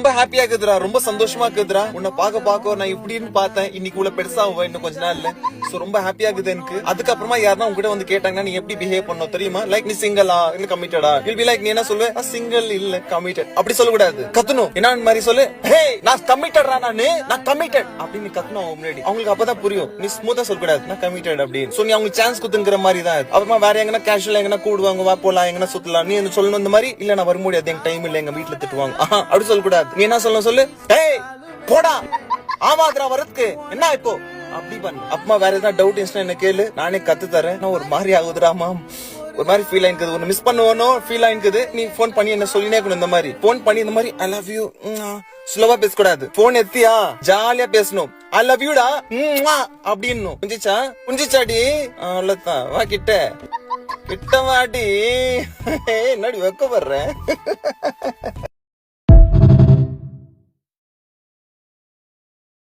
ரொம்ப ஹாப்பியா இருக்குதுடா, ரொம்ப சந்தோஷமா இருக்குதுடா. உன்னை பாக்க நான் இப்படின்னு பார்த்தேன், இன்னைக்கு உள்ள பெருசா இன்னும் கொஞ்ச நாள் இல்ல. சோ ரொம்ப ஹாப்பியா இருக்குது எனக்கு. அதுக்கப்புறமா யாருன்னா உங்ககிட்ட வந்து கேட்டாங்கன்னா நீ எப்படி பிஹேவ் பண்ணணும் தெரியுமா? லைக் நீ சிங்கிளா இல்ல கமிட்டடா? வில் பி லைக் நீ என்ன சொல்லுவ? சிங்கிள் இல்ல கமிட்டட் அப்படி சொல்ல கூடாது. கத்தணும் என்ன மாதிரி சொல்லு, ஹே நான் கமிட்டடா, நான் கமிட்டட் அப்படின்னு கத்தணும் அவங்க முன்னாடி. அவங்களுக்கு அப்பதான் புரியும். நீ ஸ்மூத்தா சொல்ல கூடாது நான் கமிட்டட் அப்படின்னு. சோ நீ அவங்க சான்ஸ் குத்துங்கிற மாதிரி தான். அப்புறமா வேற எங்கன்னா கேஷுவலா எங்கன்னா கூடுவாங்க, வா போலாம் எங்கன்னா சுத்தலாம், நீ என்ன சொல்லணும் இந்த மாதிரி. இல்ல நான் வர முடியாது, எங்க டைம் இல்ல, எங்க வீட்டுல திட்டுவாங்க, அப்படி சொல்ல கூடாது. நீ என்ன சொல்லணும் சொல்லு, டேய் போடா ஆமாதுரா வரதுக்கு என்ன இப்போ அப்படி பண்ணு. அப்பமா வேற ஏதாவது டவுட் இருந்துச்சுன்னா என்ன கேளு, நானே கத்து தரேன். நான் ஒரு மாதிரி ஆகுதுராமா, ஒரு மாதிரி ஃபீல் ஆயிக்குது, ஒன்னு மிஸ் பண்ணுவோனோ ஃபீல் ஆயிக்குது. நீ போன் பண்ணி என்ன சொல்லினே இருக்கணும். இந்த மாதிரி போன் பண்ணி இந்த மாதிரி ஐ லவ் யூ ஸ்லோவா பேசக்கூடாது. போன் எத்தியா ஜாலியா பேசணும். ஐ லவ் யூடா அப்படின்னு. புரிஞ்சிச்சாடி? அவ்வளவுதான். வா கிட்ட வாடி. என்னடி வைக்க வர்றேன்.